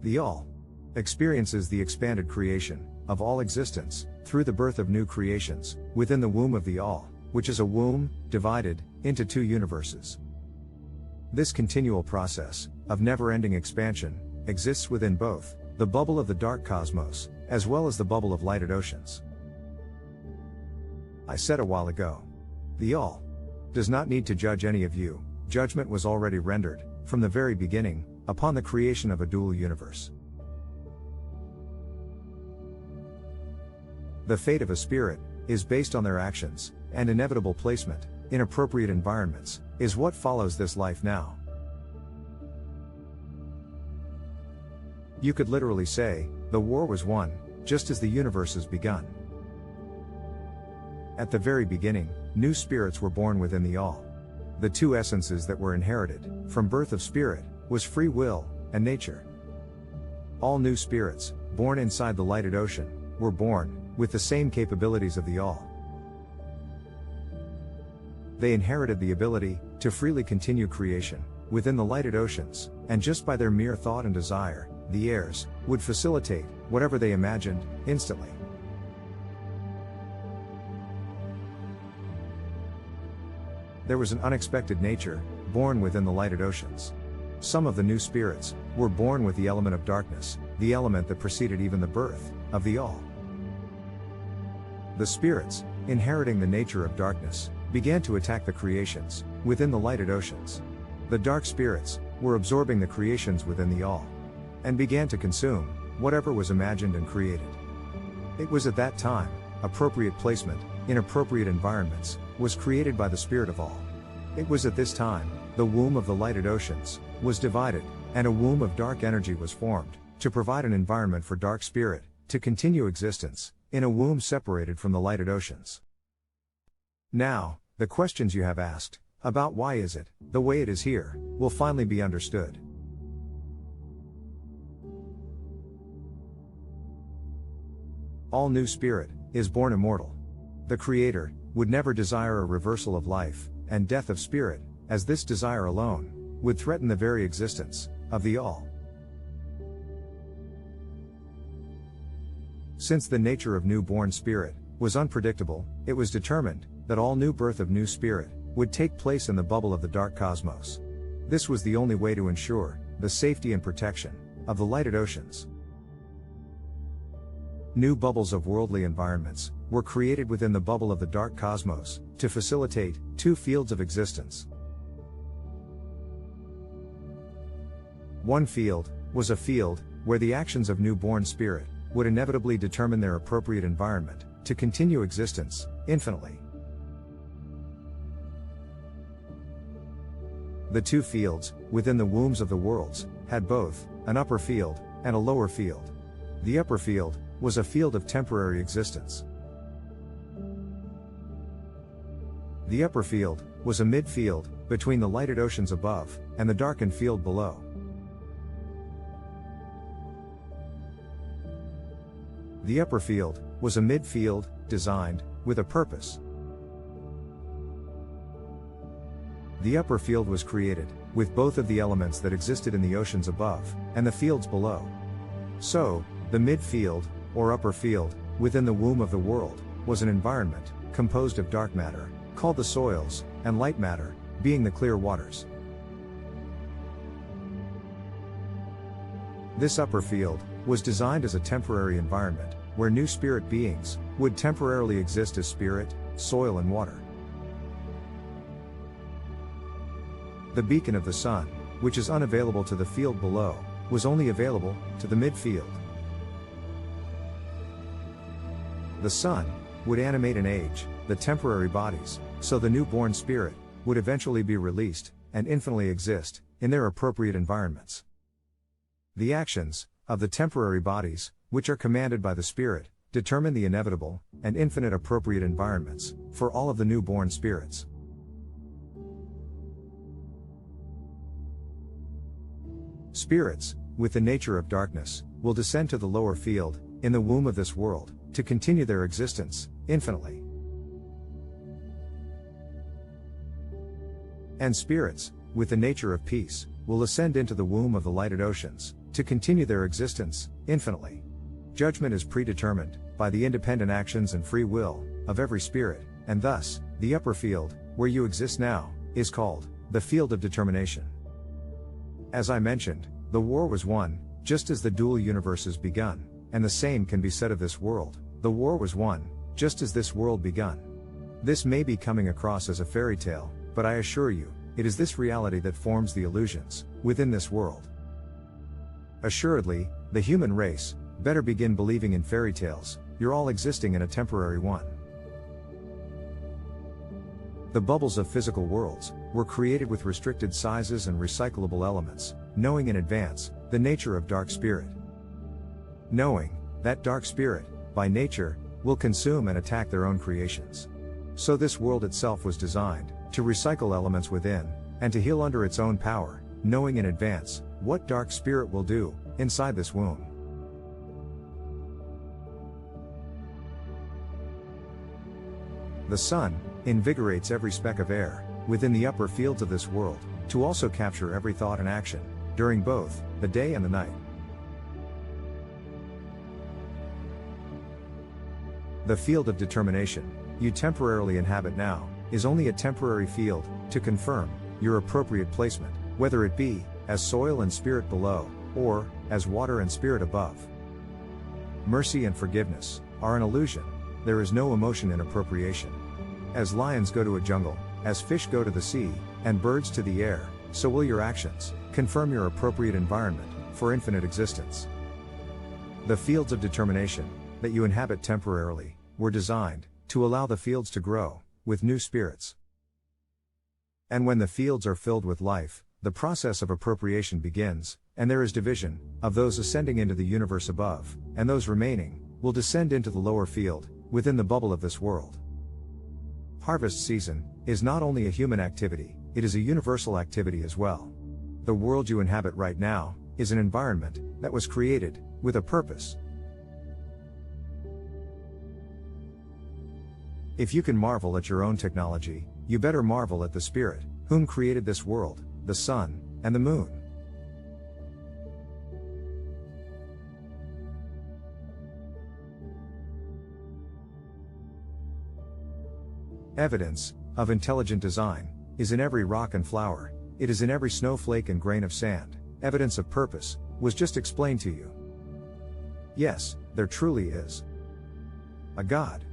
The All experiences the expanded creation of all existence through the birth of new creations within the womb of the All, which is a womb divided into two universes. This continual process of never-ending expansion exists within both the bubble of the dark cosmos as well as the bubble of lighted oceans. I said a while ago, the All does not need to judge any of you. Judgment was already rendered from the very beginning upon the creation of a dual universe. The fate of a spirit is based on their actions, and inevitable placement in appropriate environments is what follows this life now. You could literally say, the war was won, just as the universe has begun. At the very beginning, new spirits were born within the All. The two essences that were inherited from birth of spirit was free will and nature. All new spirits, born inside the lighted ocean, were born with the same capabilities of the All. They inherited the ability to freely continue creation within the lighted oceans, and just by their mere thought and desire, the heirs would facilitate whatever they imagined instantly. There was an unexpected nature born within the lighted oceans. Some of the new spirits were born with the element of darkness, the element that preceded even the birth of the All. The spirits, inheriting the nature of darkness, began to attack the creations within the lighted oceans. The dark spirits were absorbing the creations within the All, and began to consume whatever was imagined and created. It was at that time, appropriate placement in appropriate environments was created by the Spirit of All. It was at this time, the womb of the lighted oceans was divided, and a womb of dark energy was formed, to provide an environment for dark spirit to continue existence in a womb separated from the lighted oceans. Now, the questions you have asked about why is it the way it is here will finally be understood. All new spirit is born immortal. The Creator would never desire a reversal of life and death of spirit, as this desire alone would threaten the very existence of the All. Since the nature of newborn spirit was unpredictable, it was determined that all new birth of new spirit would take place in the bubble of the dark cosmos. This was the only way to ensure the safety and protection of the lighted oceans. New bubbles of worldly environments were created within the bubble of the dark cosmos to facilitate two fields of existence. One field was a field where the actions of newborn spirit would inevitably determine their appropriate environment to continue existence infinitely. The two fields within the wombs of the worlds had both an upper field and a lower field. The upper field was a field of temporary existence. The upper field was a mid-field between the lighted oceans above and the darkened field below. The upper field was a mid-field designed with a purpose. The upper field was created with both of the elements that existed in the oceans above and the fields below. So, the mid-field, or upper field, within the womb of the world, was an environment composed of dark matter, called the soils, and light matter, being the clear waters. This upper field was designed as a temporary environment, where new spirit beings would temporarily exist as spirit, soil and water. The beacon of the sun, which is unavailable to the field below, was only available to the midfield. The sun would animate and age the temporary bodies, so the newborn spirit would eventually be released and infinitely exist in their appropriate environments. The actions of the temporary bodies, which are commanded by the Spirit, determine the inevitable and infinite appropriate environments for all of the newborn spirits. Spirits, with the nature of darkness, will descend to the lower field, in the womb of this world, to continue their existence infinitely. And spirits, with the nature of peace, will ascend into the womb of the lighted oceans, to continue their existence, infinitely. Judgment is predetermined, by the independent actions and free will, of every spirit, and thus, the upper field, where you exist now, is called, the field of determination. As I mentioned, the war was won, just as the dual universes begun, and the same can be said of this world, the war was won, just as this world begun. This may be coming across as a fairy tale, but I assure you, it is this reality that forms the illusions, within this world. Assuredly, the human race, better begin believing in fairy tales, you're all existing in a temporary one. The bubbles of physical worlds, were created with restricted sizes and recyclable elements, knowing in advance, the nature of dark spirit. Knowing, that dark spirit, by nature, will consume and attack their own creations. So this world itself was designed, to recycle elements within, and to heal under its own power, knowing in advance, what dark spirit will do, inside this womb. The sun, invigorates every speck of air, within the upper fields of this world, to also capture every thought and action, during both, the day and the night. The field of determination, you temporarily inhabit now, is only a temporary field, to confirm, your appropriate placement, whether it be, as soil and spirit below, or, as water and spirit above. Mercy and forgiveness, are an illusion, there is no emotion in appropriation. As lions go to a jungle, as fish go to the sea, and birds to the air, so will your actions, confirm your appropriate environment, for infinite existence. The fields of determination, that you inhabit temporarily, were designed, to allow the fields to grow, with new spirits. And when the fields are filled with life, the process of appropriation begins, and there is division, of those ascending into the universe above, and those remaining, will descend into the lower field, within the bubble of this world. Harvest season, is not only a human activity, it is a universal activity as well. The world you inhabit right now, is an environment, that was created, with a purpose. If you can marvel at your own technology, you better marvel at the Spirit, whom created this world, the sun, and the moon. Evidence, of intelligent design, is in every rock and flower, it is in every snowflake and grain of sand. Evidence of purpose, was just explained to you. Yes, there truly is a God.